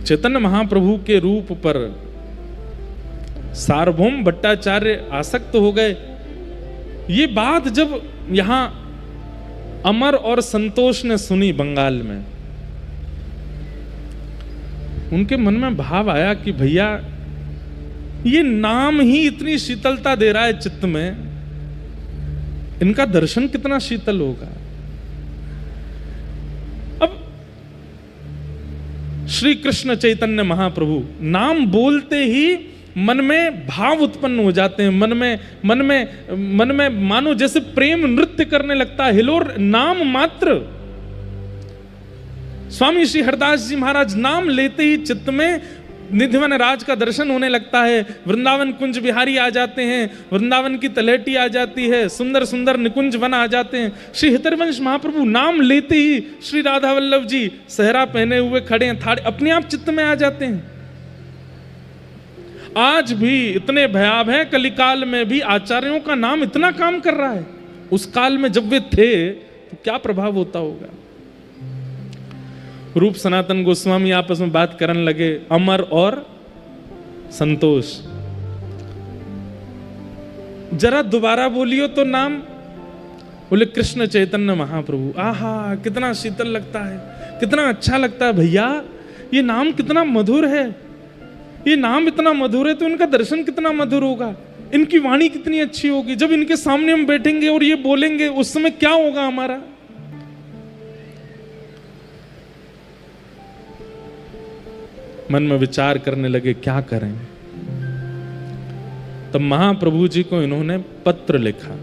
चैतन्य महाप्रभु के रूप पर सार्वभौम भट्टाचार्य आसक्त हो गए। ये बात जब यहां अमर और संतोष ने सुनी बंगाल में, उनके मन में भाव आया कि भैया ये नाम ही इतनी शीतलता दे रहा है चित्त में, इनका दर्शन कितना शीतल होगा। अब श्री कृष्ण चैतन्य महाप्रभु नाम बोलते ही मन में भाव उत्पन्न हो जाते हैं, मन में मानो जैसे प्रेम नृत्य करने लगता है। हिलोर नाम मात्र, स्वामी श्री हरदास जी महाराज नाम लेते ही चित्त में निधिवन राज का दर्शन होने लगता है। वृंदावन कुंज बिहारी आ जाते हैं, वृंदावन की तलहटी आ जाती है, सुंदर सुंदर निकुंज वन आ जाते हैं। श्री हितरवंश महाप्रभु नाम लेते ही श्री राधा वल्लभ जी सहरा पहने हुए खड़े हैं, थाड़े अपने आप चित्त में आ जाते हैं। आज भी इतने भयावह हैं, कलिकाल में भी आचार्यों का नाम इतना काम कर रहा है। उस काल में जब वे थे तो क्या प्रभाव होता होगा। रूप सनातन गोस्वामी आपस में बात करने लगे, अमर और संतोष, जरा दोबारा बोलियो तो नाम। बोले कृष्ण चैतन्य महाप्रभु। आहा कितना शीतल लगता है, कितना अच्छा लगता है भैया, ये नाम कितना मधुर है, ये नाम इतना मधुर है तो इनका दर्शन कितना मधुर होगा, इनकी वाणी कितनी अच्छी होगी। जब इनके सामने हम बैठेंगे और ये बोलेंगे उस समय क्या होगा हमारा। मन में विचार करने लगे क्या करें। तब महाप्रभु जी को इन्होंने पत्र लिखा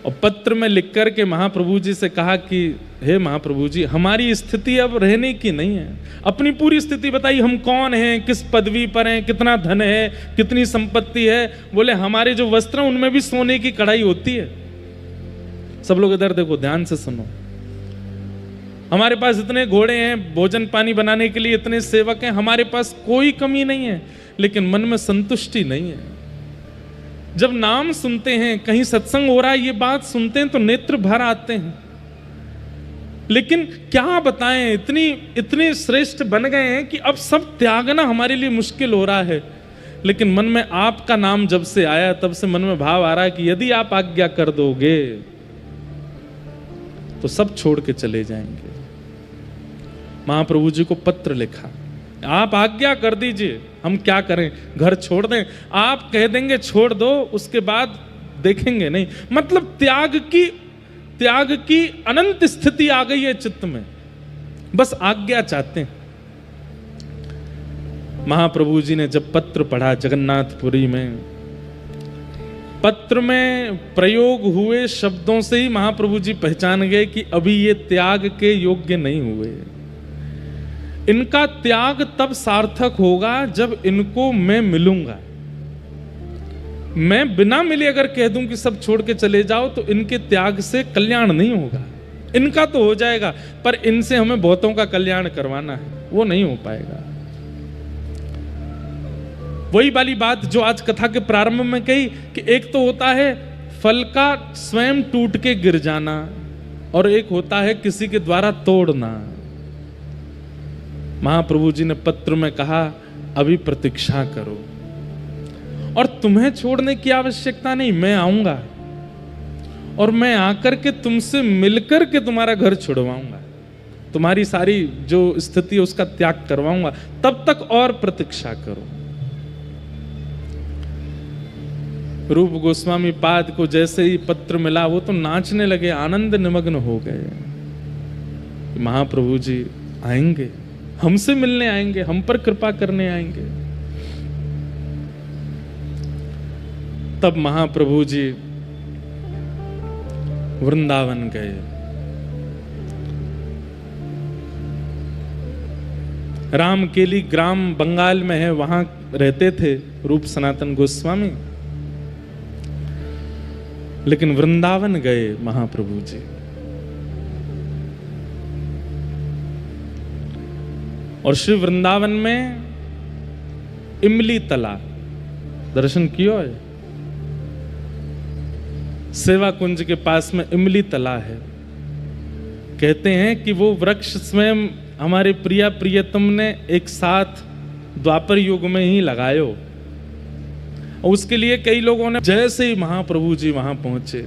और पत्र में लिखकर के महाप्रभु जी से कहा कि हे महाप्रभु जी, हमारी स्थिति अब रहने की नहीं है, अपनी पूरी स्थिति बताइए, हम कौन हैं, किस पदवी पर हैं, कितना धन है, कितनी संपत्ति है। बोले हमारे जो वस्त्र हैं उनमें भी सोने की कढ़ाई होती है। सब लोग इधर देखो, ध्यान से सुनो। हमारे पास इतने घोड़े हैं, भोजन पानी बनाने के लिए इतने सेवक हैं, हमारे पास कोई कमी नहीं है, लेकिन मन में संतुष्टि नहीं है। जब नाम सुनते हैं, कहीं सत्संग हो रहा है, ये बात सुनते हैं तो नेत्र भर आते हैं, लेकिन क्या बताएं, इतने श्रेष्ठ बन गए हैं कि अब सब त्यागना हमारे लिए मुश्किल हो रहा है। लेकिन मन में आपका नाम जब से आया तब से मन में भाव आ रहा है कि यदि आप आज्ञा कर दोगे तो सब छोड़ के चले जाएंगे। महाप्रभु जी को पत्र लिखा, आप आज्ञा कर दीजिए, हम क्या करें, घर छोड़ दें। आप कह देंगे छोड़ दो, उसके बाद देखेंगे नहीं। मतलब त्याग की अनंत स्थिति आ गई है चित्त में, बस आज्ञा चाहते हैं। महाप्रभु जी ने जब पत्र पढ़ा जगन्नाथपुरी में, पत्र में प्रयोग हुए शब्दों से ही महाप्रभु जी पहचान गए कि अभी ये त्याग के योग्य नहीं हुए। इनका त्याग तब सार्थक होगा जब इनको मैं मिलूंगा। मैं बिना मिले अगर कह दूं कि सब छोड़ के चले जाओ तो इनके त्याग से कल्याण नहीं होगा। इनका तो हो जाएगा, पर इनसे हमें बहुतों का कल्याण करवाना है, वो नहीं हो पाएगा। वही वाली बात जो आज कथा के प्रारंभ में कही कि एक तो होता है फल का स्वयं टूट के गिर जाना और एक होता है किसी के द्वारा तोड़ना। महाप्रभु जी ने पत्र में कहा अभी प्रतीक्षा करो और तुम्हें छोड़ने की आवश्यकता नहीं, मैं आऊंगा और मैं आकर के तुमसे मिलकर के तुम्हारा घर छुड़वाऊंगा, तुम्हारी सारी जो स्थिति है उसका त्याग करवाऊंगा, तब तक और प्रतीक्षा करो। रूप गोस्वामी पाद को जैसे ही पत्र मिला वो तो नाचने लगे, आनंद निमग्न हो गए। महाप्रभु जी आएंगे, हमसे मिलने आएंगे, हम पर कृपा करने आएंगे। तब महाप्रभु जी वृंदावन गए। रामकेली ग्राम बंगाल में है, वहां रहते थे रूप सनातन गोस्वामी, लेकिन वृंदावन गए महाप्रभु जी। और श्री वृंदावन में इमली तला दर्शन किया है। सेवा कुंज के पास में इमली तला है। कहते हैं कि वो वृक्ष स्वयं हमारे प्रिया प्रियतम ने एक साथ द्वापर युग में ही लगायो। और उसके लिए कई लोगों ने जैसे ही महाप्रभु जी वहां पहुंचे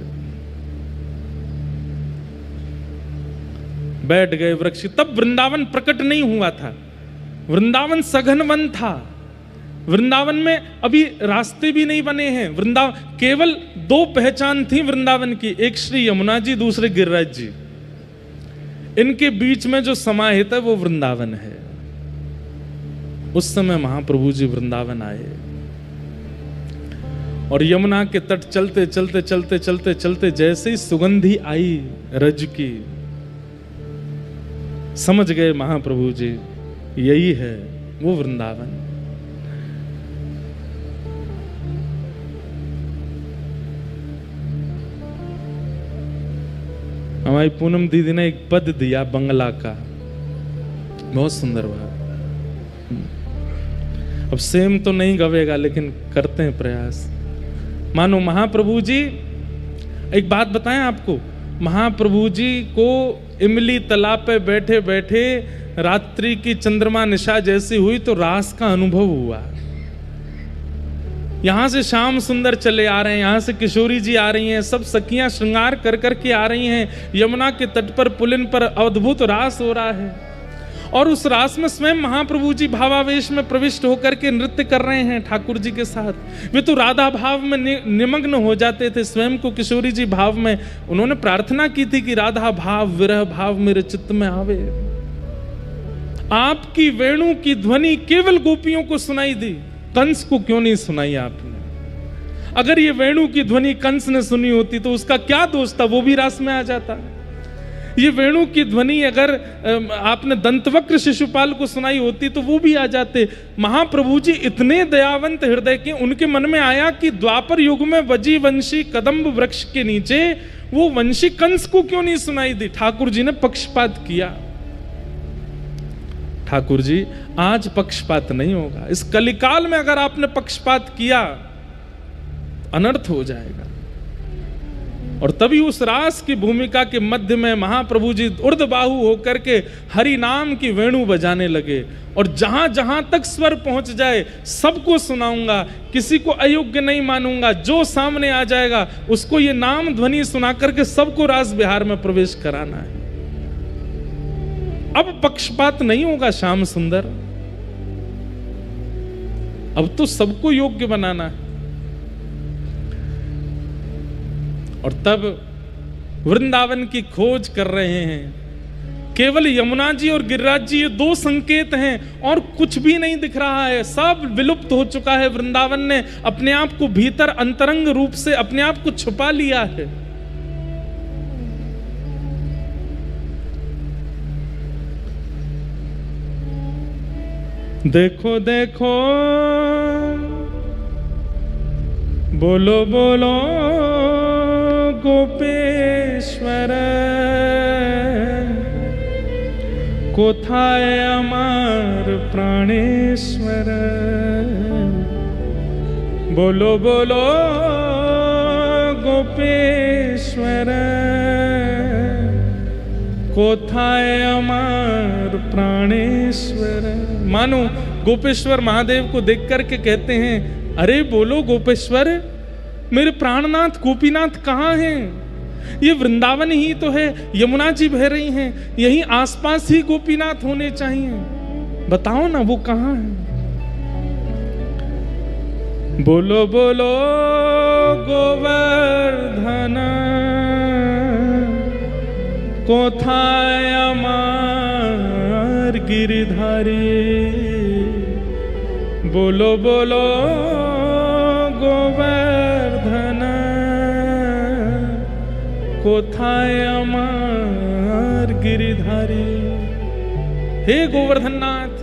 बैठ गए वृक्ष, तब वृंदावन प्रकट नहीं हुआ था। वृंदावन सघन वन था। वृंदावन में अभी रास्ते भी नहीं बने हैं। वृंदावन केवल दो पहचान थी वृंदावन की, एक श्री यमुना जी, दूसरे गिरिराज जी। इनके बीच में जो समाहित है वो वृंदावन है। उस समय महाप्रभु जी वृंदावन आए और यमुना के तट चलते चलते चलते चलते चलते जैसे ही सुगंधी आई रज की, समझ गए महाप्रभु जी यही है वो वृंदावन। हमारी पूनम दीदी ने एक पद दिया बंगला का, बहुत सुंदर बात। अब सेम तो नहीं गवेगा लेकिन करते हैं प्रयास। मानो महाप्रभु जी, एक बात बताएं आपको, महाप्रभु जी को इमली तालाब पे बैठे बैठे रात्रि की चंद्रमा निशा जैसी हुई तो रास का अनुभव हुआ। यहां से श्याम सुंदर चले आ रहे हैं, यहां से किशोरी जी आ रही हैं, सब सखियां श्रृंगार कर कर के आ रही हैं। यमुना के तट पर पुलिन पर अद्भुत रास हो रहा है और उस रास में स्वयं महाप्रभु जी भावावेश में प्रविष्ट होकर के नृत्य कर रहे हैं ठाकुर जी के साथ। वे तो राधा भाव में निमग्न हो जाते थे, स्वयं को किशोरी जी भाव में। उन्होंने प्रार्थना की थी कि राधा भाव विरह भाव मेरे चित्त में आवे। आपकी वेणु की ध्वनि केवल गोपियों को सुनाई दी, कंस को क्यों नहीं सुनाई आपने? अगर ये वेणु की ध्वनि कंस ने सुनी होती तो उसका क्या दोष था, वो भी रास में आ जाता। ये वेणु की ध्वनि अगर आपने दंतवक्र शिशुपाल को सुनाई होती तो वो भी आ जाते। महाप्रभु जी इतने दयावंत हृदय के, उनके मन में आया कि द्वापर युग में वजी वंशी कदम्ब वृक्ष के नीचे वो वंशी कंस को क्यों नहीं सुनाई दी। ठाकुर जी ने पक्षपात किया। ठाकुर जी आज पक्षपात नहीं होगा, इस कलिकाल में अगर आपने पक्षपात किया अनर्थ हो जाएगा। और तभी उस रास की भूमिका के मध्य में महाप्रभु जी ऊर्ध्वबाहु होकर के हरि नाम की वेणु बजाने लगे और जहां जहां तक स्वर पहुंच जाए सबको सुनाऊंगा, किसी को अयोग्य नहीं मानूंगा। जो सामने आ जाएगा उसको ये नाम ध्वनि सुना करके सबको रास बिहार में प्रवेश कराना है। अब पक्षपात नहीं होगा श्याम सुंदर, अब तो सबको योग्य बनाना है। और तब वृंदावन की खोज कर रहे हैं। केवल यमुना जी और गिरिराज जी ये दो संकेत हैं और कुछ भी नहीं दिख रहा है, सब विलुप्त हो चुका है। वृंदावन ने अपने आप को भीतर अंतरंग रूप से अपने आप को छुपा लिया है। देखो देखो बोलो बोलो गोपेश्वर कोथाय अमर प्राणेश्वर। बोलो बोलो गोपेश्वर कोथाय अमर प्राणेश्वर। मानो गोपेश्वर महादेव को देख करके कहते हैं, अरे बोलो गोपेश्वर, मेरे प्राणनाथ गोपीनाथ कहाँ हैं? ये वृंदावन ही तो है, यमुना जी बह रही हैं, यहीं आसपास ही गोपीनाथ होने चाहिए, बताओ ना वो कहाँ हैं? बोलो बोलो गोवर्धन कोथाय अमर गिरिधारी। बोलो बोलो गोवर्धन कोथाय अमर गिरिधारी। हे गोवर्धननाथ,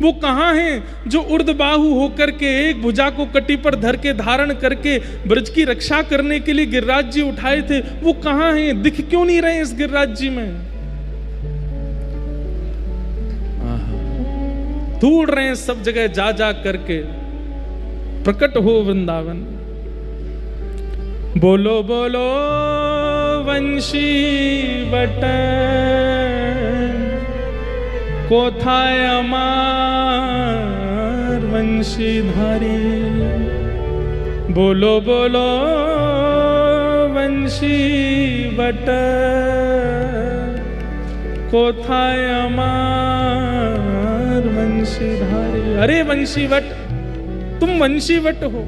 वो कहाँ हैं जो ऊर्ध्वबाहु होकर के एक भुजा को कटी पर धर के धारण करके ब्रज की रक्षा करने के लिए गिरिराज जी उठाए थे? वो कहाँ हैं? दिख क्यों नहीं रहे इस गिरिराज जी में? ढूंढ रहे हैं सब जगह जा जा करके, प्रकट हो वृंदावन। बोलो बोलो वंशी बट कोथाय अमार वंशीधारी। बोलो बोलो वंशी वट, कोथाय अमार वंशीधारी। अरे वंशीवट, तुम वंशीवट हो।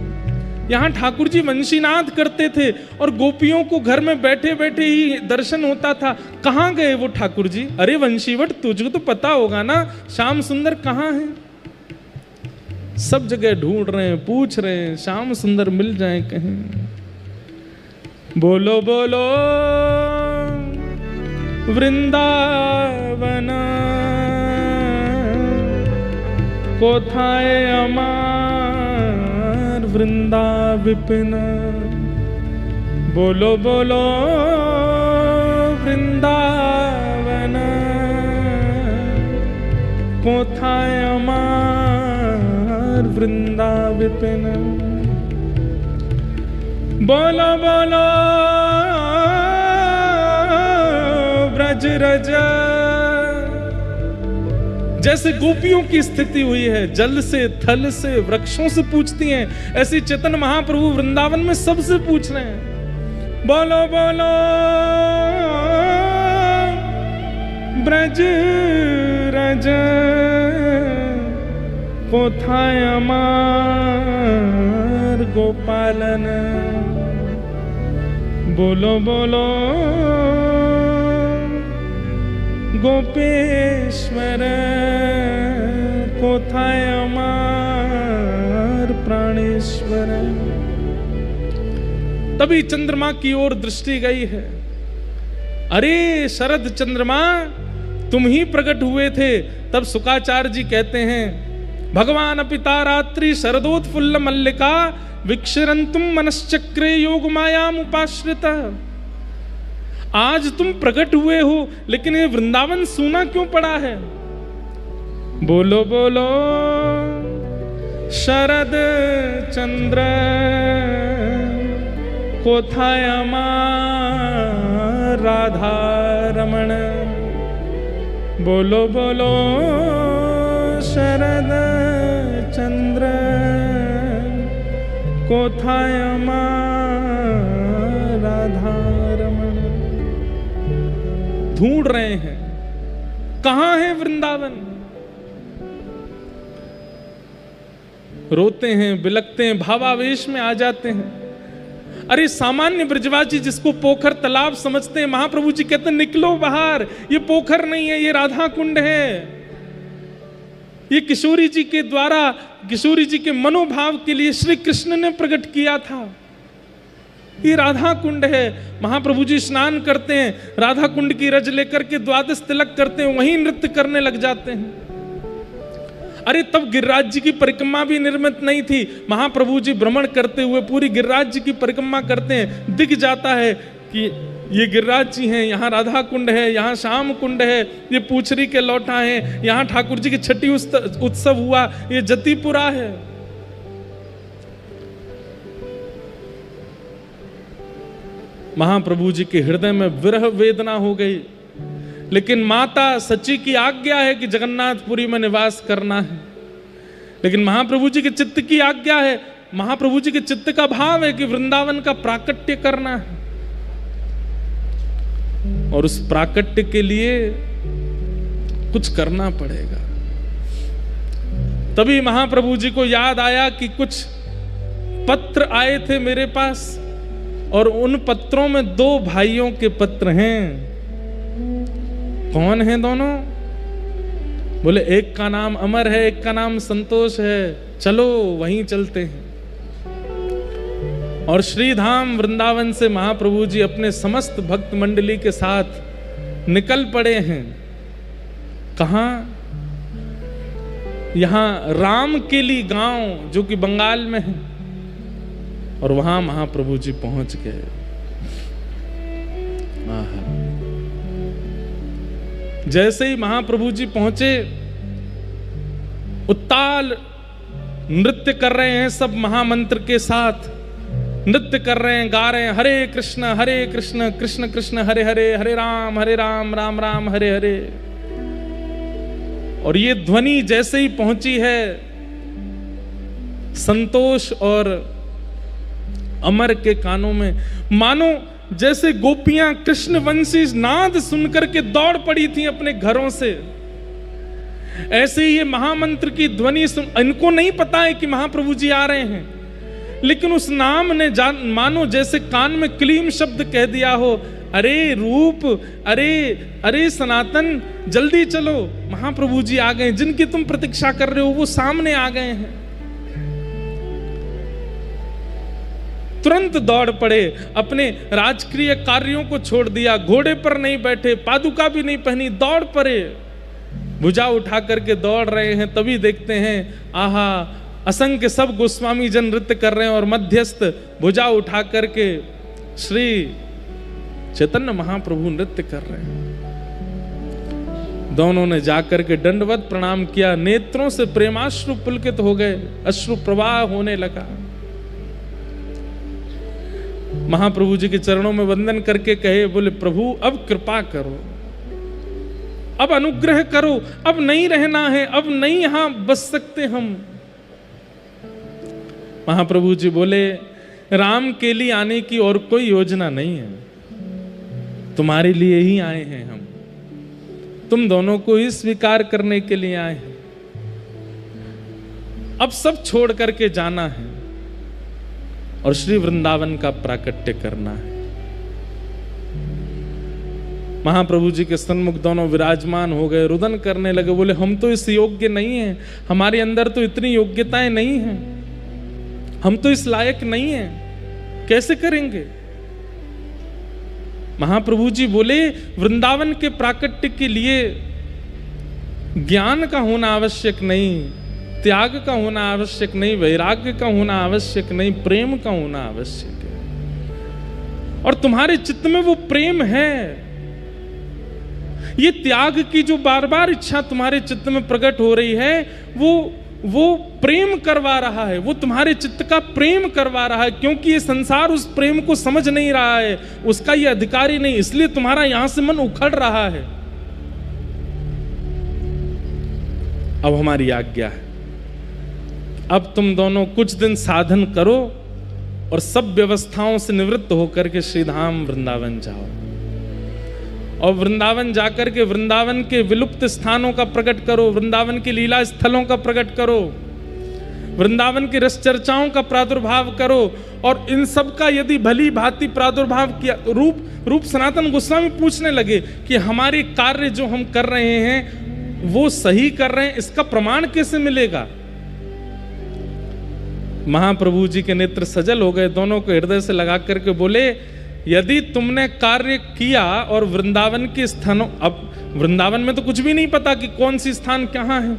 यहाँ ठाकुर जी वंशीनाद करते थे और गोपियों को घर में बैठे बैठे ही दर्शन होता था। कहाँ गए वो ठाकुर जी? अरे वंशीवट, तुझको तो पता होगा ना श्याम सुंदर कहाँ है। सब जगह ढूंढ रहे हैं, पूछ रहे हैं, श्याम सुंदर मिल जाए कहीं। बोलो बोलो वृंदावन, कोथाय अमार वृंदा विपिन। बोलो बोलो वृंदावन, कोथाय अमार वृंदा विपिन। बोलो बोलो ब्रज रज। जैसे गोपियों की स्थिति हुई है, जल से, थल से, वृक्षों से पूछती हैं, ऐसी चेतन महाप्रभु वृंदावन में सबसे पूछ रहे हैं। बोलो बोलो ब्रज रज, कोथाय अमार गोपालन। बोलो बोलो गोपेश्वर, कोथाय अमार प्राणेश्वर। तभी चंद्रमा की ओर दृष्टि गई है। अरे शरद चंद्रमा, तुम ही प्रकट हुए थे। तब शुकाचार्य जी कहते हैं, भगवान पिता रात्रि शरदोत्फुल्ल मल्लिका, विक्षरंतुम मनश्चक्रे योग मायाम उपाश्रिता। आज तुम प्रकट हुए हो, लेकिन ये वृंदावन सूना क्यों पड़ा है? बोलो बोलो शरद चंद्र, कोथाय अमार राधा रमण। बोलो बोलो शरद चंद्र, कोथाय अमार राधा रमण। ढूंढ रहे हैं कहां है वृंदावन। रोते हैं, बिलखते हैं, भावावेश में आ जाते हैं। अरे सामान्य ब्रजवासी जिसको पोखर तालाब समझते हैं, महाप्रभु जी कहते हैं निकलो बाहर, ये पोखर नहीं है, ये राधा कुंड है। ये किशोरी जी के द्वारा, किशोरी जी के मनोभाव के लिए श्री कृष्ण ने प्रकट किया था। ये राधा कुंड है। महाप्रभु जी स्नान करते हैं, राधा कुंड की रज लेकर के द्वादश तिलक करते हैं, वहीं नृत्य करने लग जाते हैं। अरे तब गिरिराज जी की परिक्रमा भी निर्मित नहीं थी। महाप्रभु जी भ्रमण करते हुए पूरी गिरिराज जी की परिक्रमा करते हैं, दिख जाता है कि ये गिरिराज जी हैं, यहाँ राधा कुंड है, यहाँ श्याम कुंड है, ये पूछरी के लौटा है, यहाँ ठाकुर जी की छठी उत्सव हुआ, ये जतिपुरा है। महाप्रभु जी के हृदय में विरह वेदना हो गई, लेकिन माता सची की आज्ञा है कि जगन्नाथपुरी में निवास करना है। लेकिन महाप्रभु जी के चित्त की आज्ञा है, महाप्रभु जी के चित्त का भाव है कि वृंदावन का प्राकट्य करना है। और उस प्राकट्य के लिए कुछ करना पड़ेगा। तभी महाप्रभु जी को याद आया कि कुछ पत्र आए थे मेरे पास, और उन पत्रों में 2 भाइयों के पत्र हैं। कौन हैं दोनों? बोले एक का नाम अमर है, एक का नाम संतोष है, चलो वहीं चलते हैं। और श्रीधाम वृंदावन से महाप्रभु जी अपने समस्त भक्त मंडली के साथ निकल पड़े हैं। कहां? यहां रामकेली गांव जो कि बंगाल में है, और वहां महाप्रभु जी पहुंच गए। जैसे ही महाप्रभु जी पहुंचे, उत्ताल नृत्य कर रहे हैं, सब महामंत्र के साथ नृत्य कर रहे हैं, गा रहे हैं हरे कृष्ण कृष्ण कृष्ण हरे हरे, हरे राम राम राम हरे हरे। और ये ध्वनि जैसे ही पहुंची है संतोष और अमर के कानों में, मानो जैसे गोपियां कृष्णवंशी नाद सुनकर के दौड़ पड़ी थी अपने घरों से, ऐसे ही ये महामंत्र की ध्वनि सुन, इनको नहीं पता है कि महाप्रभु जी आ रहे हैं, लेकिन उस नाम ने मानो जैसे कान में क्लीम शब्द कह दिया हो, अरे रूप, अरे सनातन, जल्दी चलो, महाप्रभु जी आ गए, जिनकी तुम प्रतीक्षा कर रहे हो वो सामने आ गए हैं। तुरंत दौड़ पड़े, अपने राजकीय कार्यों को छोड़ दिया, घोड़े पर नहीं बैठे, पादुका भी नहीं पहनी, दौड़ पड़े, भुजा उठा करके दौड़ रहे हैं। तभी देखते हैं आहा, असंख्य सब गोस्वामी जन नृत्य कर रहे हैं और मध्यस्थ भुजा उठा करके श्री चैतन्य महाप्रभु नृत्य कर रहे हैं। दोनों ने जाकर के दंडवत प्रणाम किया, नेत्रों से प्रेमाश्रु पुलकित हो गए, अश्रु प्रवाह होने लगा। महाप्रभु जी के चरणों में वंदन करके कहे, बोले प्रभु अब कृपा करो, अब अनुग्रह करो, अब नहीं रहना है, अब नहीं यहां बस सकते हम। महाप्रभु जी बोले, राम के लिए आने की और कोई योजना नहीं है, तुम्हारे लिए ही आए हैं हम, तुम दोनों को ही स्वीकार करने के लिए आए हैं। अब सब छोड़ करके जाना है और श्री वृंदावन का प्राकट्य करना है। महाप्रभु जी के सन्मुख दोनों विराजमान हो गए, रुदन करने लगे, बोले हम तो इस योग्य नहीं हैं, हमारे अंदर तो इतनी योग्यताएं नहीं हैं, हम तो इस लायक नहीं हैं, कैसे करेंगे। महाप्रभु जी बोले, वृंदावन के प्राकट्य के लिए ज्ञान का होना आवश्यक नहीं, त्याग का होना आवश्यक नहीं, वैराग्य का होना आवश्यक नहीं, प्रेम का होना आवश्यक है। और तुम्हारे चित्त में वो प्रेम है। ये त्याग की जो बार बार इच्छा तुम्हारे चित्त में प्रकट हो रही है, वो प्रेम करवा रहा है, वो तुम्हारे चित्त का प्रेम करवा रहा है, क्योंकि ये संसार उस प्रेम को समझ नहीं रहा है, उसका ये अधिकारी नहीं, इसलिए तुम्हारा यहां से मन उखड़ रहा है। अब हमारी आज्ञा है, अब तुम दोनों कुछ दिन साधन करो और सब व्यवस्थाओं से निवृत्त होकर के श्रीधाम वृंदावन जाओ, और वृंदावन जाकर के वृंदावन के विलुप्त स्थानों का प्रकट करो, वृंदावन के लीला स्थलों का प्रकट करो, वृंदावन की रस चर्चाओं का प्रादुर्भाव करो। और इन सब का यदि भली भांति प्रादुर्भाव किया, रूप सनातन गोस्वामी पूछने लगे कि हमारे कार्य जो हम कर रहे हैं वो सही कर रहे हैं, इसका प्रमाण कैसे मिलेगा। महाप्रभु जी के नेत्र सजल हो गए, दोनों को हृदय से लगा करके बोले, यदि तुमने कार्य किया और वृंदावन के स्थानों, अब वृंदावन में तो कुछ भी नहीं पता कि कौन सी स्थान कहाँ है,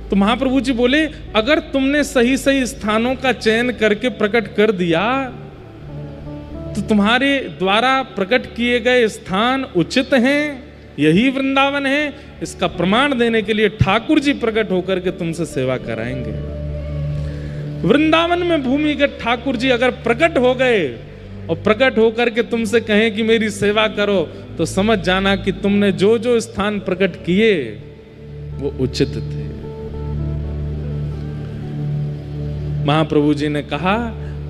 तो महाप्रभु जी बोले, अगर तुमने सही सही स्थानों का चयन करके प्रकट कर दिया तो तुम्हारे द्वारा प्रकट किए गए स्थान उचित हैं, यही वृंदावन है, इसका प्रमाण देने के लिए ठाकुर जी प्रकट होकर के तुमसे सेवा कराएंगे। वृंदावन में भूमिगत ठाकुर जी अगर प्रकट हो गए और प्रकट होकर के तुमसे कहें कि मेरी सेवा करो, तो समझ जाना कि तुमने जो जो स्थान प्रकट किए वो उचित थे। महाप्रभु जी ने कहा,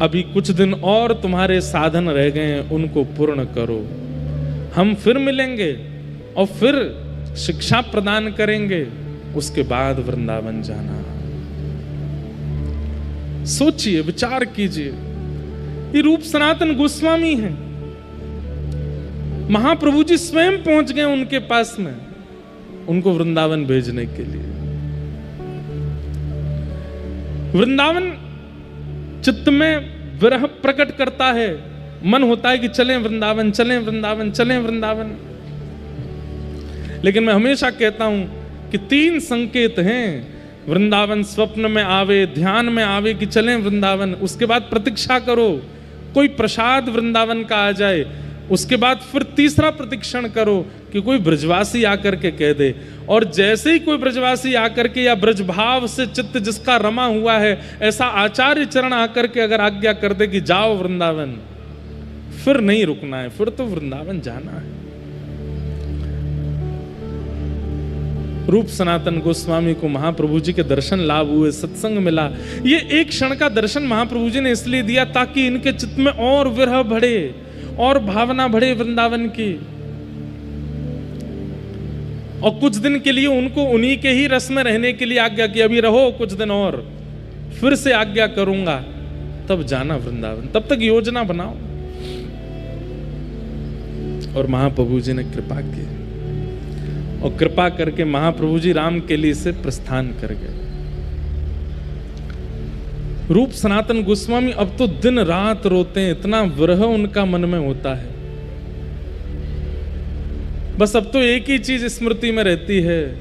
अभी कुछ दिन और तुम्हारे साधन रह गए हैं, उनको पूर्ण करो, हम फिर मिलेंगे और फिर शिक्षा प्रदान करेंगे, उसके बाद वृंदावन जाना। सोचिए, विचार कीजिए, ये रूप सनातन गोस्वामी हैं, महाप्रभु जी स्वयं पहुंच गए उनके पास में, उनको वृंदावन भेजने के लिए। वृंदावन चित्त में विरह प्रकट करता है, मन होता है कि चलें वृंदावन, चलें वृंदावन, चलें वृंदावन। लेकिन मैं हमेशा कहता हूं कि 3 संकेत हैं, वृंदावन स्वप्न में आवे, ध्यान में आवे कि चलें वृंदावन, उसके बाद प्रतीक्षा करो कोई प्रसाद वृंदावन का आ जाए, उसके बाद फिर तीसरा प्रतीक्षण करो कि कोई ब्रजवासी आकर के कह दे। और जैसे ही कोई ब्रजवासी आकर के या ब्रजभाव से चित्त जिसका रमा हुआ है, ऐसा आचार्य चरण आकर के अगर आज्ञा कर दे कि जाओ वृंदावन, फिर नहीं रुकना है, फिर तो वृंदावन जाना है। रूप सनातन गोस्वामी को महाप्रभु जी के दर्शन लाभ हुए, सत्संग मिला। ये एक क्षण का दर्शन महाप्रभु जी ने इसलिए दिया ताकि इनके चित्त में और विरह बढ़े और भावना बढ़े वृंदावन की, और कुछ दिन के लिए उनको उन्हीं के ही रस में रहने के लिए आज्ञा की, अभी रहो कुछ दिन और, फिर से आज्ञा करूंगा, तब जाना वृंदावन, तब तक योजना बनाओ। और महाप्रभु जी ने कृपा की, और कृपा करके महाप्रभु जी राम केली से प्रस्थान कर गए। रूप सनातन गोस्वामी अब तो दिन रात रोते हैं, इतना विरह उनका मन में होता है। बस अब तो एक ही चीज स्मृति में रहती है,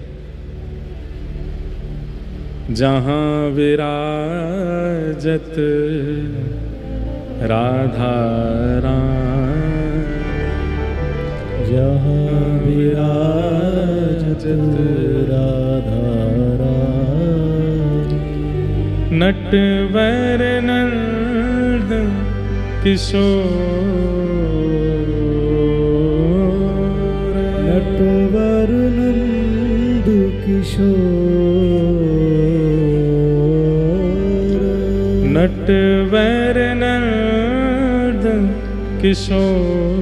जहां विराजत राधा राम, जहां विराजत राधा राम, नटवर नंद किशोर, नटवर नंद किशोर, नटवर नंद किशोर,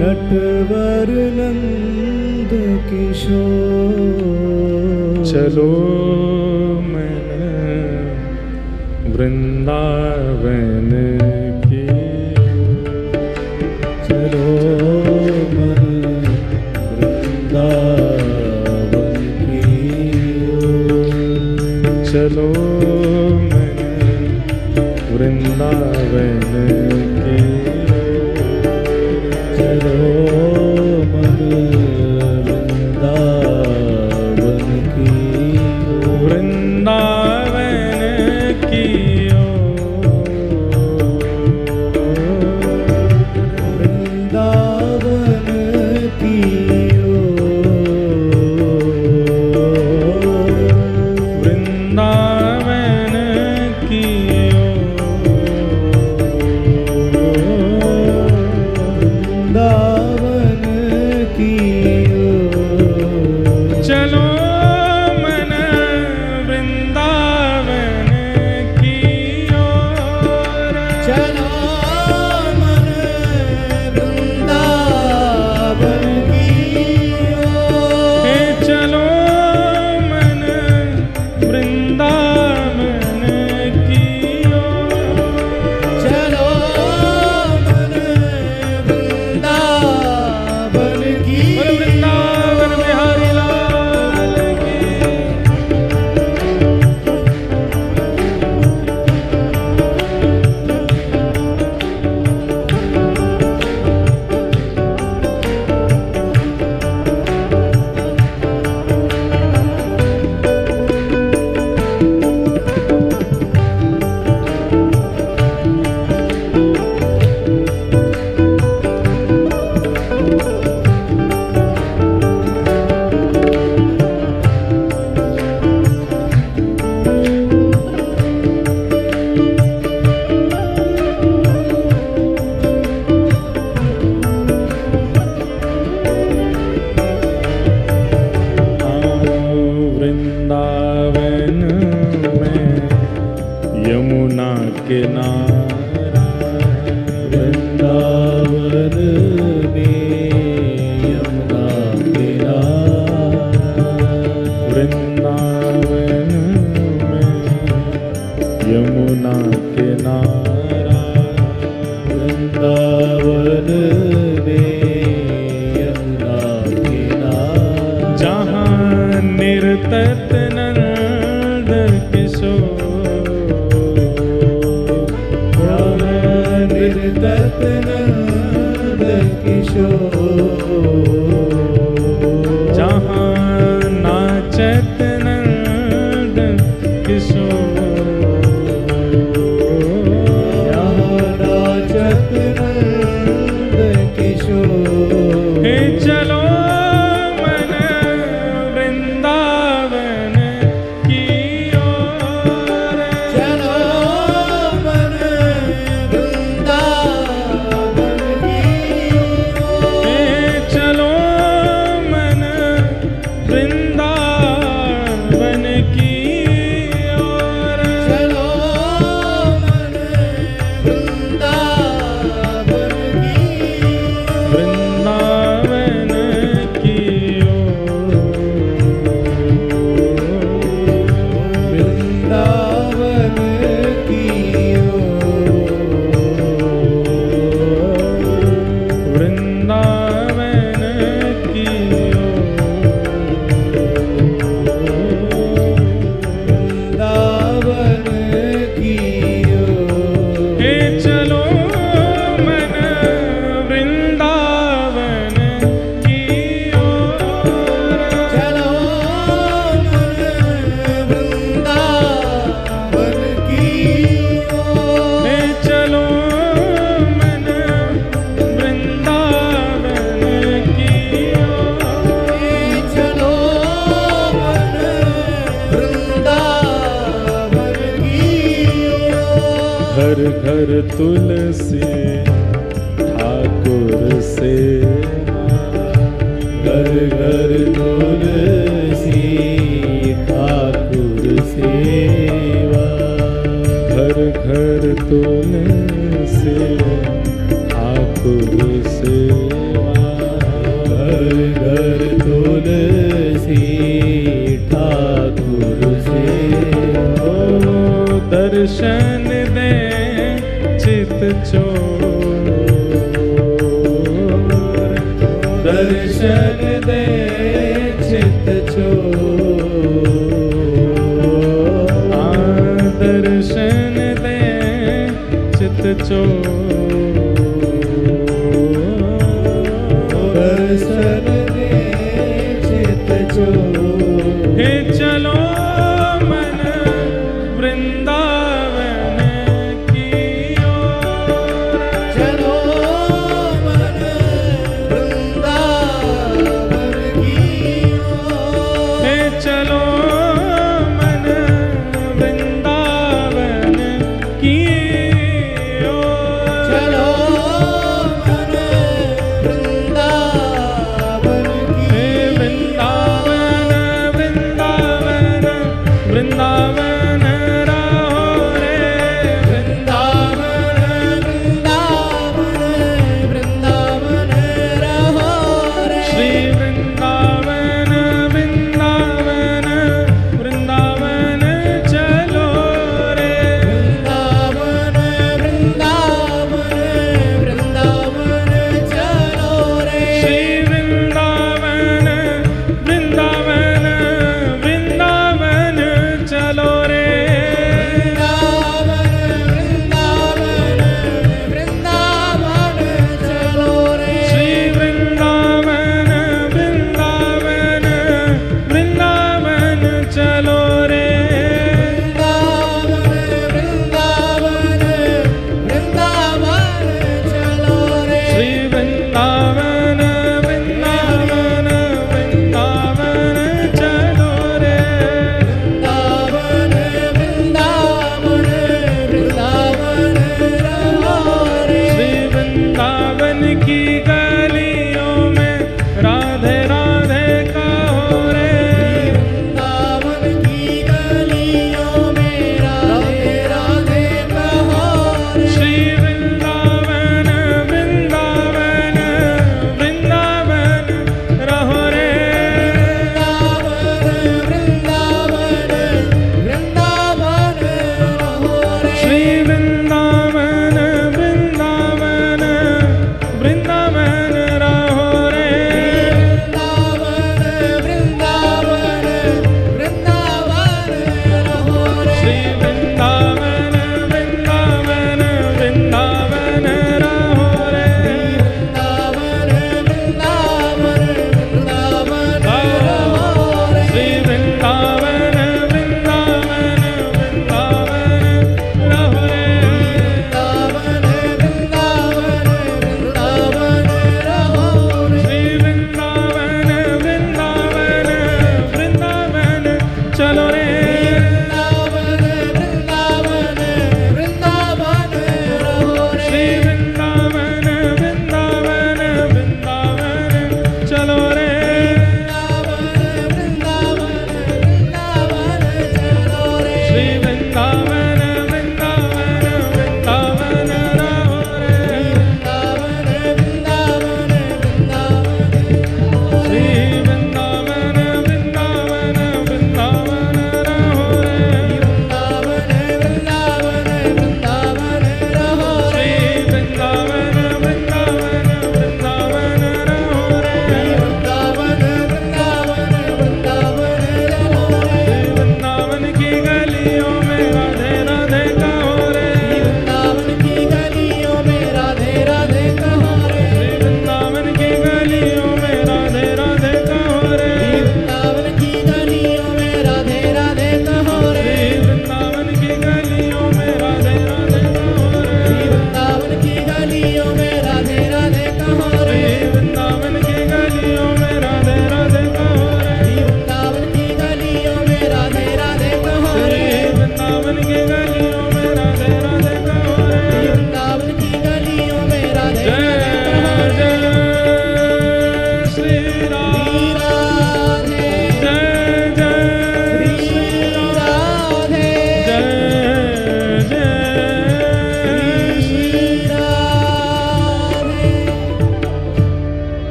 नटवर नंद किशोर, चलो मैंने वृंदावन की, चलो मन वृंदावन की, चलो मैंने वृंदावन की, चलो मन वृंदावन की, वृंदावन की की घर तुलसी ठाकुर सेवा, घर घर तुलसी ठाकुर सेवा, घर घर तुलसी ठाकुर सेवा, घर घर तुलसी ठाकुर सेवा। ओ दर्शन दे चित चोर, दर्शन दे चित चोर, दर्शन दे चित चोर, दर्शन दे चित चोर। हे चलो मन वृंदावन की ओर, चलो मन वृंदावन की ओर, हे चलो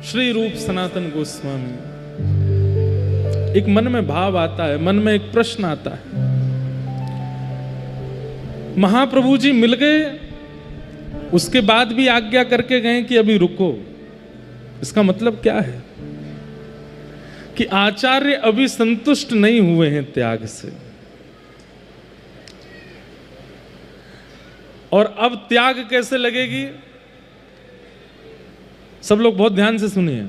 श्री रूप सनातन गोस्वामी। एक मन में भाव आता है, मन में एक प्रश्न आता है। महाप्रभु जी मिल गए, उसके बाद भी आज्ञा करके गए कि अभी रुको। इसका मतलब क्या है कि आचार्य अभी संतुष्ट नहीं हुए हैं त्याग से, और अब त्याग कैसे लगेगी? सब लोग बहुत ध्यान से सुनिए।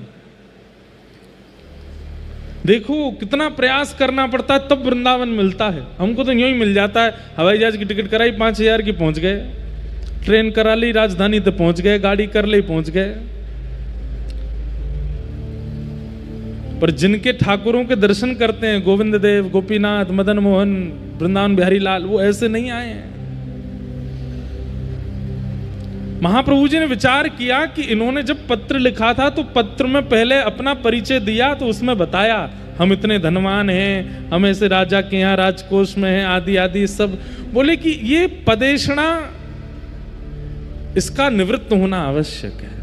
देखो कितना प्रयास करना पड़ता है तब वृंदावन मिलता है। हमको तो यूं ही मिल जाता है, हवाई जहाज की टिकट कराई 5,000 की, पहुंच गए, ट्रेन करा ली राजधानी तो पहुंच गए, गाड़ी कर ली पहुंच गए। पर जिनके ठाकुरों के दर्शन करते हैं, गोविंद देव, गोपीनाथ, मदन मोहन, वृंदावन बिहारी लाल, वो ऐसे नहीं आए हैं। महाप्रभु जी ने विचार किया कि इन्होंने जब पत्र लिखा था तो पत्र में पहले अपना परिचय दिया, तो उसमें बताया हम इतने धनवान हैं, हम ऐसे राजा के यहाँ राजकोष में हैं, आदि आदि सब। बोले कि ये पदेशना, इसका निवृत्त होना आवश्यक है।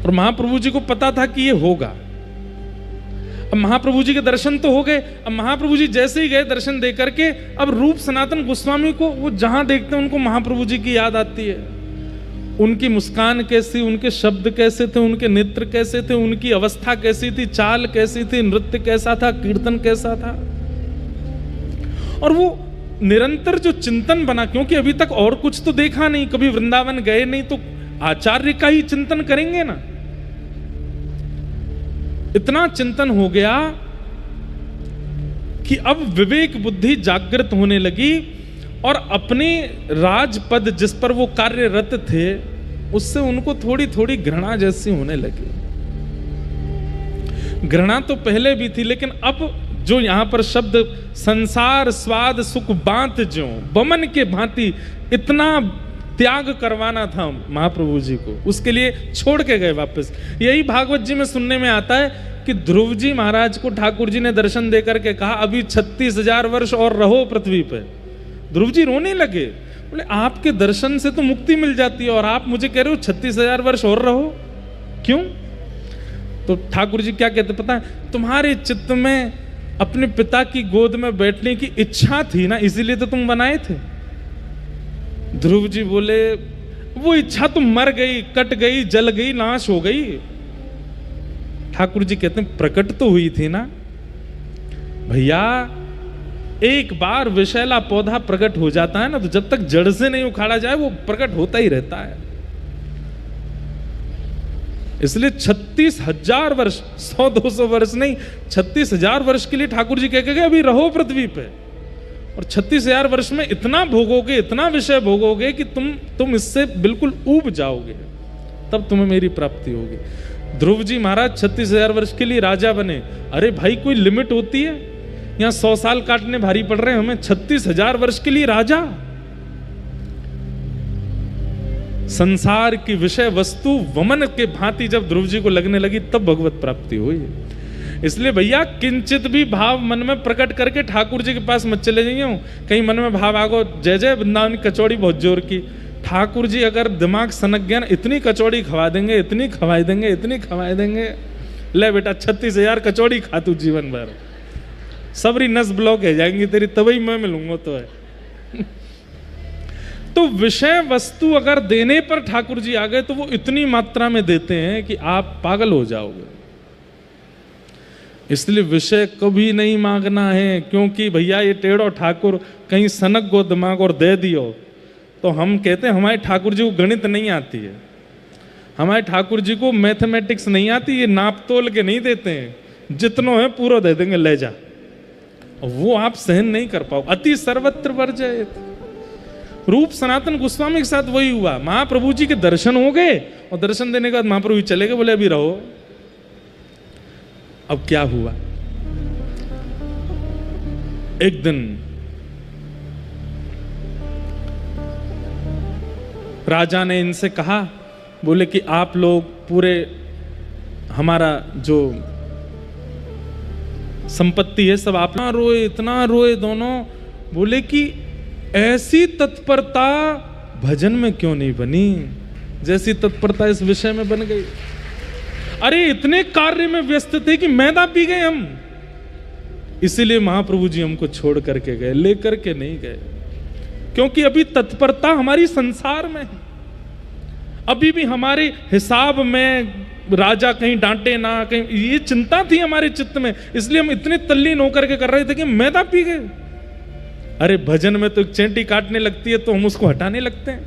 और महाप्रभु जी को पता था कि ये होगा। अब महाप्रभु जी के दर्शन तो हो गए। अब महाप्रभु जी जैसे ही गए दर्शन दे करके, अब रूप सनातन गोस्वामी को वो जहां देखते हैं उनको महाप्रभु जी की याद आती है। उनकी मुस्कान कैसी, उनके शब्द कैसे थे, उनके नेत्र कैसे थे, उनकी अवस्था कैसी थी, चाल कैसी थी, नृत्य कैसा था, कीर्तन कैसा था। और वो निरंतर जो चिंतन बना, क्योंकि अभी तक और कुछ तो देखा नहीं, कभी वृंदावन गए नहीं, तो आचार्य का ही चिंतन करेंगे ना। इतना चिंतन हो गया कि अब विवेक बुद्धि जागृत होने लगी, और अपने राजपद जिस पर वो कार्यरत थे उससे उनको थोड़ी थोड़ी घृणा जैसी होने लगी। घृणा तो पहले भी थी, लेकिन अब जो यहां पर शब्द संसार स्वाद सुख बांत ज्यों बमन के भांति, इतना त्याग करवाना था महाप्रभु जी को, उसके लिए छोड़ के गए वापस। यही भागवत जी में सुनने में आता है कि ध्रुव जी महाराज को ठाकुर जी ने दर्शन देकर के कहा अभी 36,000 वर्ष और रहो पृथ्वी पे। ध्रुव जी रोने लगे, बोले आपके दर्शन से तो मुक्ति मिल जाती है और आप मुझे कह रहे हो 36,000 वर्ष और रहो, क्यों? तो ठाकुर जी क्या कहते पता है, तुम्हारे चित्त में अपने पिता की गोद में बैठने की इच्छा थी ना, इसीलिए तो तुम बनाए थे। ध्रुव जी बोले वो इच्छा तो मर गई, कट गई, जल गई, नाश हो गई। ठाकुर जी कहते हैं प्रकट तो हुई थी ना भैया। एक बार विषैला पौधा प्रकट हो जाता है ना, तो जब तक जड़ से नहीं उखाड़ा जाए वो प्रकट होता ही रहता है। इसलिए 36,000 वर्ष, 100-200 वर्ष नहीं, 36,000 वर्ष के लिए ठाकुर जी कह के गए अभी रहो पृथ्वी पे। और 36,000 वर्ष में इतना भोगोगे, इतना विषय भोगोगे कि तुम इससे बिल्कुल ऊब जाओगे, तब तुम्हें मेरी प्राप्ति होगी। ध्रुव जी महाराज 36,000 वर्ष के लिए राजा बने। अरे भाई कोई लिमिट होती है? यहां 100 साल काटने भारी पड़ रहे हैं हमें, 36,000 वर्ष के लिए राजा। संसार की विषय वस्तु वमन के भांति जब ध्रुव जी को लगने लगी तब भगवत प्राप्ति हुई। इसलिए भैया किंचित भी भाव मन में प्रकट करके ठाकुर जी के पास मत चले जाइए। कहीं मन में भाव आगो जय जय वृंदावन की कचौड़ी बहुत जोर की, ठाकुर जी अगर दिमाग सनक गया ना, इतनी कचौड़ी खवा देंगे, इतनी खवाई देंगे, इतनी खवाई देंगे, ले बेटा 36,000 कचौड़ी खा तू जीवन भर, सबरी नस ब्लॉक है जाएंगी तेरी, तभी मैं मिलूंगा तो है। तो विषय वस्तु अगर देने पर ठाकुर जी आ गए तो वो इतनी मात्रा में देते हैं कि आप पागल हो जाओगे। इसलिए विषय कभी नहीं मांगना है, क्योंकि भैया ये टेढ़ो ठाकुर कहीं सनक गो दिमाग और दे दियो तो हम कहते हैं हमारे ठाकुर जी को गणित नहीं आती है, हमारे ठाकुर जी को मैथमेटिक्स नहीं आती, ये नाप तोल के नहीं देते हैं, जितनो है पूरा दे देंगे ले जा। वो आप सहन नहीं कर पाओ। अति सर्वत्र वर्जयेत। रूप सनातन गोस्वामी के साथ वही हुआ। महाप्रभु जी के दर्शन हो गए और दर्शन देने के बाद महाप्रभु जी चले गए, बोले अभी रहो। अब क्या हुआ, एक दिन राजा ने इनसे कहा, बोले कि आप लोग पूरे हमारा जो संपत्ति है सब आप, इतना रोए दोनों। बोले कि ऐसी तत्परता भजन में क्यों नहीं बनी? जैसी तत्परता इस विषय में बन गई। अरे इतने कार्य में व्यस्त थे कि मैदा पी गए हम, इसीलिए महाप्रभु जी हमको छोड़ करके गए, लेकर के नहीं गए, क्योंकि अभी तत्परता हमारी संसार में है। अभी भी हमारे हिसाब में राजा कहीं डांटे ना, कहीं, ये चिंता थी हमारे चित्त में, इसलिए हम इतने तल्लीन होकर के कर रहे थे कि मैदा पी गए। अरे भजन में तो एक चेंटी काटने लगती है तो हम उसको हटाने लगते हैं,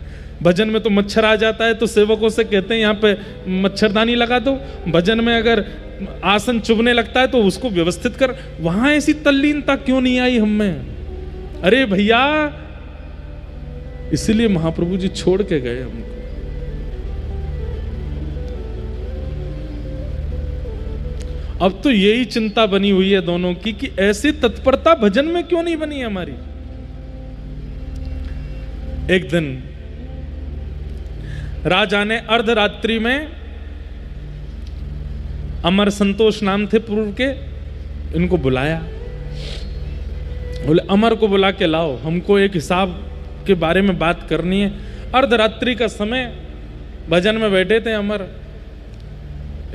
भजन में तो मच्छर आ जाता है तो सेवकों से कहते हैं यहाँ पे मच्छरदानी लगा दो, भजन में अगर आसन चुभने लगता है तो उसको व्यवस्थित कर। वहां ऐसी तल्लीनता क्यों नहीं आई हम में? अरे भैया, इसीलिए महाप्रभु जी छोड़ के गए हमको। अब तो यही चिंता बनी हुई है दोनों की कि ऐसी तत्परता भजन में क्यों नहीं बनी हमारी। एक दिन राजा ने अर्धरात्रि में, अमर संतोष नाम थे पूर्व के, इनको बुलाया, बोले अमर को बुला के लाओ, हमको एक हिसाब के बारे में बात करनी है। अर्धरात्रि का समय, भजन में बैठे थे अमर,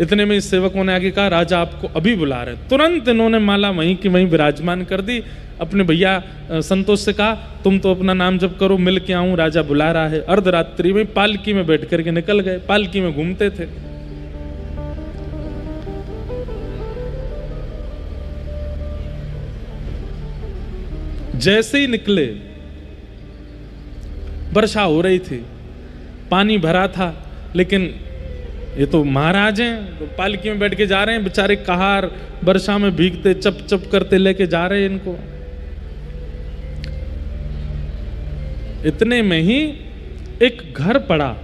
इतने में इस सेवकों ने आगे कहा राजा आपको अभी बुला रहे। तुरंत इन्होंने माला वहीं की वहीं विराजमान कर दी, अपने भैया संतोष से कहा तुम तो अपना नाम जप करो, मिल के आऊं, राजा बुला रहा है। अर्धरात्रि में पालकी में बैठ करके निकल गए, पालकी में घूमते थे। जैसे ही निकले वर्षा हो रही थी, पानी भरा था, लेकिन ये तो महाराज हैं, तो पालकी में बैठ के जा रहे हैं, बेचारे कहार वर्षा में भीगते चप चप करते लेके जा रहे हैं इनको। इतने में ही एक घर पड़ा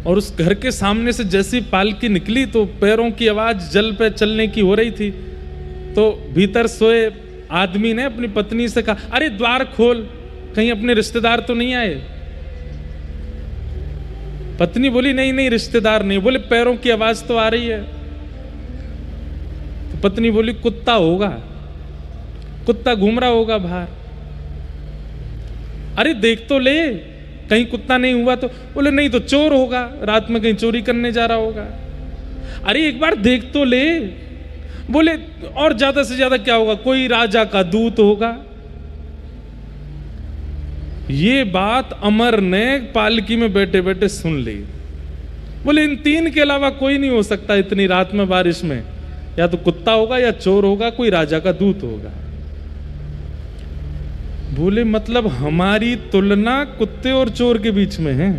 और उस घर के सामने से जैसी पालकी निकली तो पैरों की आवाज जल पे चलने की हो रही थी। तो भीतर सोए आदमी ने अपनी पत्नी से कहा अरे द्वार खोल, कहीं अपने रिश्तेदार तो नहीं आए। पत्नी बोली नहीं नहीं रिश्तेदार नहीं। बोले पैरों की आवाज तो आ रही है। तो पत्नी बोली कुत्ता होगा, कुत्ता घूम रहा होगा बाहर। अरे देख तो ले, कहीं कुत्ता नहीं हुआ तो। बोले नहीं तो चोर होगा, रात में कहीं चोरी करने जा रहा होगा। अरे एक बार देख तो ले। बोले और ज्यादा से ज्यादा क्या होगा, कोई राजा का दूत होगा। ये बात अमर ने पालकी में बैठे बैठे सुन ली। बोले इन तीन के अलावा कोई नहीं हो सकता इतनी रात में बारिश में, या तो कुत्ता होगा या चोर होगा, कोई राजा का दूत होगा। बोले मतलब हमारी तुलना कुत्ते और चोर के बीच में है।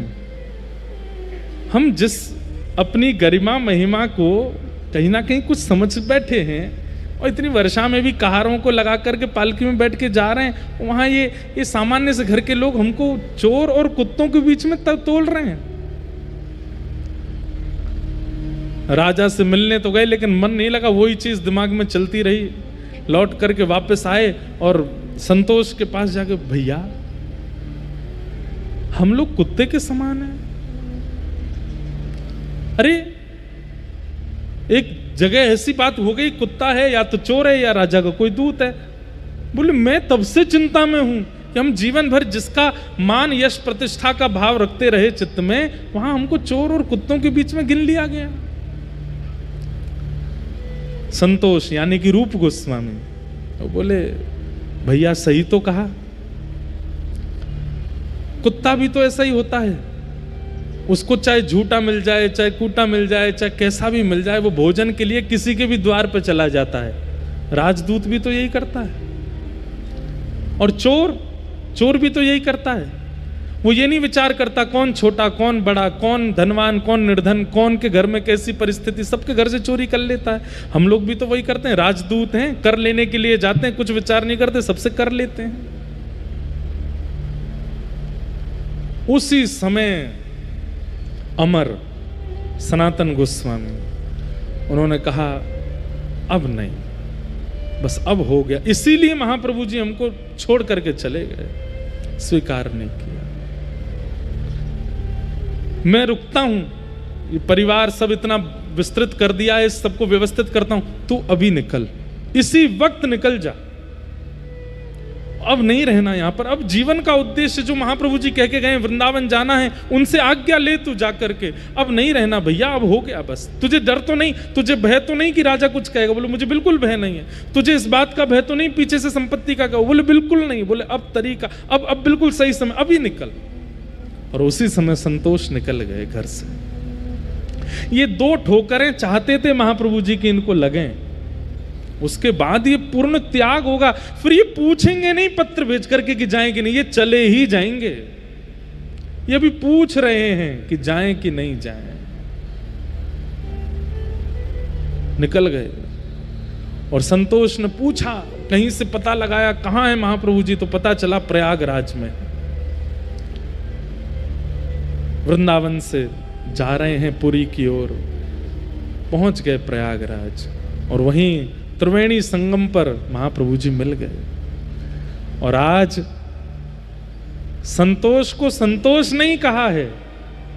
हम जिस अपनी गरिमा महिमा को कहीं ना कहीं कुछ समझ बैठे हैं और इतनी वर्षा में भी कहारों को लगा करके पालकी में बैठ के जा रहे हैं, वहां ये सामान्य से घर के लोग हमको चोर और कुत्तों के बीच में तोल रहे हैं। राजा से मिलने तो गए लेकिन मन नहीं लगा, वही चीज दिमाग में चलती रही। लौट करके वापस आए और संतोष के पास जाके भैया हम लोग कुत्ते के समान हैं। अरे एक जगह ऐसी बात हो गई, कुत्ता है या तो चोर है या राजा का कोई दूत है। बोले मैं तब से चिंता में हूं कि हम जीवन भर जिसका मान यश प्रतिष्ठा का भाव रखते रहे चित्त में, वहां हमको चोर और कुत्तों के बीच में गिन लिया गया। संतोष यानी कि रूप गोस्वामी तो बोले भैया सही तो कहा, कुत्ता भी तो ऐसा ही होता है, उसको चाहे झूठा मिल जाए, चाहे कूटा मिल जाए, चाहे कैसा भी मिल जाए, वो भोजन के लिए किसी के भी द्वार पर चला जाता है। राजदूत भी तो यही करता है, और चोर भी तो यही करता है। वो ये नहीं विचार करता कौन छोटा कौन बड़ा, कौन धनवान कौन निर्धन, कौन के घर में कैसी परिस्थिति, सबके घर से चोरी कर लेता है। हम लोग भी तो वही करते हैं, राजदूत हैं, कर लेने के लिए जाते हैं, कुछ विचार नहीं करते, सबसे कर लेते हैं। उसी समय अमर सनातन गोस्वामी उन्होंने कहा अब नहीं, बस अब हो गया। इसीलिए महाप्रभु जी हमको छोड़ करके चले गए, स्वीकार नहीं किया। मैं रुकता हूं, ये परिवार सब इतना विस्तृत कर दिया है, सबको व्यवस्थित करता हूं, तू अभी निकल, इसी वक्त निकल जा। अब नहीं रहना यहाँ पर, अब जीवन का उद्देश्य जो महाप्रभु जी कह के गए वृंदावन जाना है, उनसे आज्ञा ले तू जा करके, अब नहीं रहना भैया, अब हो गया बस। तुझे डर तो नहीं, तुझे भय तो नहीं कि राजा कुछ कहेगा? बोले मुझे बिल्कुल भय नहीं है। तुझे इस बात का भय तो नहीं पीछे से संपत्ति का कहो? बोले बिल्कुल नहीं। बोले अब तरीका, अब बिल्कुल सही समय, अभी निकल। और उसी समय संतोष निकल गए घर से। ये 2 ठोकरें चाहते थे महाप्रभु जी की इनको लगे, उसके बाद ये पूर्ण त्याग होगा। फिर ये पूछेंगे नहीं पत्र भेज करके कि जाएं कि नहीं, ये चले ही जाएंगे। ये अभी पूछ रहे हैं कि जाएं कि नहीं जाएं। निकल गए। और संतोष ने पूछा, कहीं से पता लगाया कहां है महाप्रभु जी, तो पता चला प्रयागराज में। वृंदावन से जा रहे हैं पुरी की ओर, पहुंच गए प्रयागराज। और वहीं त्रिवेणी संगम पर महाप्रभु जी मिल गए। और आज संतोष को संतोष नहीं कहा है,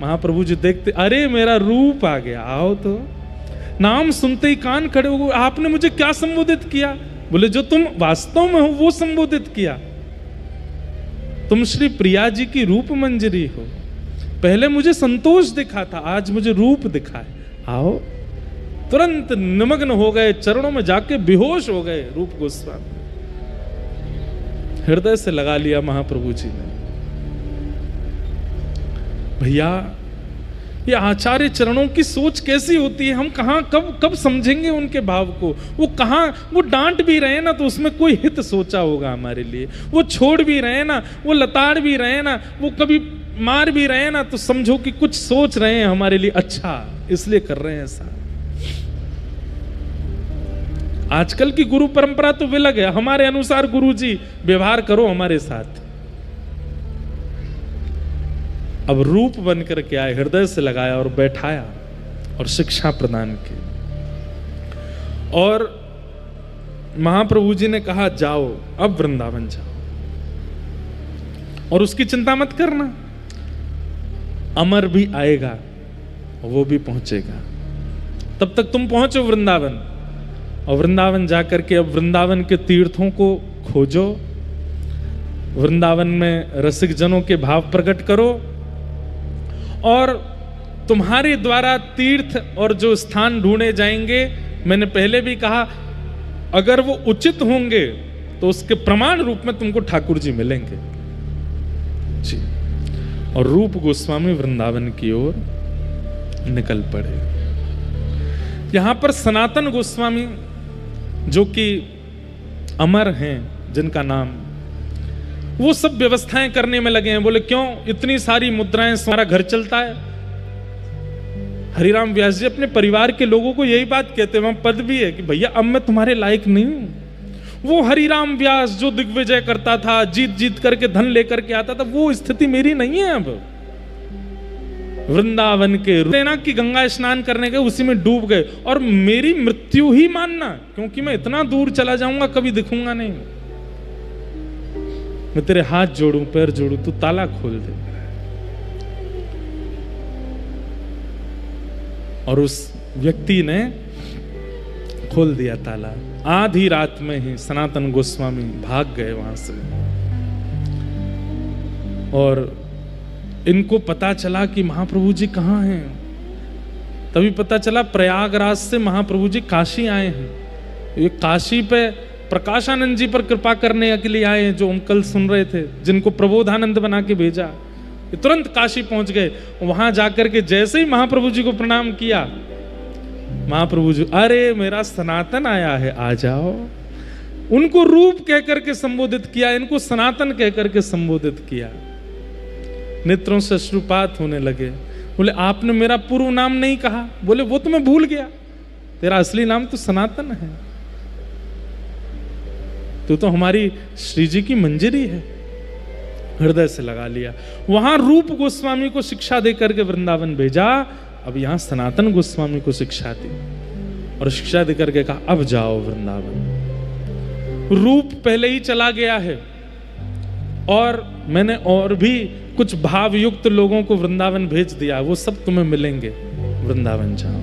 महाप्रभु जी देखते, अरे मेरा रूप आ गया, आओ तो। नाम सुनते ही कान खड़े हो गए। आपने मुझे क्या संबोधित किया? बोले जो तुम वास्तव में हो वो संबोधित किया। तुम श्री प्रिया जी की रूप मंजरी हो। पहले मुझे संतोष दिखा था, आज मुझे रूप दिखा है, आओ। तुरंत निमग्न हो गए, चरणों में जाके बेहोश हो गए रूप गोस्वामी। हृदय से लगा लिया महाप्रभु जी ने। भैया ये आचार्य चरणों की सोच कैसी होती है, हम कहां कब समझेंगे उनके भाव को। वो डांट भी रहे ना तो उसमें कोई हित सोचा होगा हमारे लिए। वो छोड़ भी रहे ना, वो लताड़ भी रहे ना, वो कभी मार भी रहे ना, तो समझो कि कुछ सोच रहे हैं हमारे लिए अच्छा, इसलिए कर रहे हैं ऐसा। आजकल की गुरु परंपरा तो विलग है, हमारे अनुसार गुरु जी व्यवहार करो हमारे साथ। अब रूप बन करके आए, हृदय से लगाया और बैठाया और शिक्षा प्रदान की। और महाप्रभु जी ने कहा जाओ, अब वृंदावन जाओ और उसकी चिंता मत करना, अमर भी आएगा वो भी पहुंचेगा, तब तक तुम पहुंचो वृंदावन। और वृंदावन जाकर के अब वृंदावन के तीर्थों को खोजो, वृंदावन में रसिक जनों के भाव प्रकट करो, और तुम्हारे द्वारा तीर्थ और जो स्थान ढूंढे जाएंगे, मैंने पहले भी कहा, अगर वो उचित होंगे तो उसके प्रमाण रूप में तुमको ठाकुर जी मिलेंगे जी। और रूप गोस्वामी वृंदावन की ओर निकल पड़े। यहां पर सनातन गोस्वामी जो कि अमर हैं, जिनका नाम, वो सब व्यवस्थाएं करने में लगे हैं। बोले क्यों इतनी सारी मुद्राएं, सारा घर चलता है। हरिराम व्यास जी अपने परिवार के लोगों को यही बात कहते हैं, वहां पद भी है कि भैया अब मैं तुम्हारे लायक नहीं हूं। वो हरिराम व्यास जो दिग्विजय करता था, जीत जीत करके धन लेकर के आता था, वो स्थिति मेरी नहीं है। अब वृंदावन के सेना की गंगा स्नान करने गए, उसी में डूब गए, और मेरी मृत्यु ही मानना, क्योंकि मैं इतना दूर चला जाऊंगा कभी दिखूंगा नहीं। मैं तेरे हाथ जोड़ूं, पैर जोड़ूं, तू ताला खोल दे। और उस व्यक्ति ने खोल दिया ताला। आधी रात में ही सनातन गोस्वामी भाग गए वहां से। और इनको पता चला कि महाप्रभु जी कहाँ हैं। तभी पता चला प्रयागराज से महाप्रभु जी काशी आए हैं। ये काशी पे प्रकाशानंद जी पर कृपा करने के लिए आए हैं, जो हम कल सुन रहे थे, जिनको प्रबोधानंद बना के भेजा। ये तुरंत काशी पहुंच गए। वहां जाकर के जैसे ही महाप्रभु जी को प्रणाम किया, महाप्रभु जी, अरे मेरा सनातन आया है, आ जाओ। उनको रूप कह करके संबोधित किया, इनको सनातन कह करके संबोधित किया। नेत्रों से अश्रुपात होने लगे। बोले आपने मेरा पूर्व नाम नहीं कहा। बोले वो तो मैं भूल गया, तेरा असली नाम तो सनातन है, तू तो हमारी श्री जी की मंजरी है। हृदय से लगा लिया। वहां रूप गोस्वामी को शिक्षा दे करके वृंदावन भेजा, अब यहां सनातन गोस्वामी को शिक्षा दी और शिक्षा दे करके कहा अब जाओ वृंदावन। रूप पहले ही चला गया है और मैंने और भी कुछ भावयुक्त लोगों को वृंदावन भेज दिया, वो सब तुम्हें मिलेंगे, वृंदावन जाओ।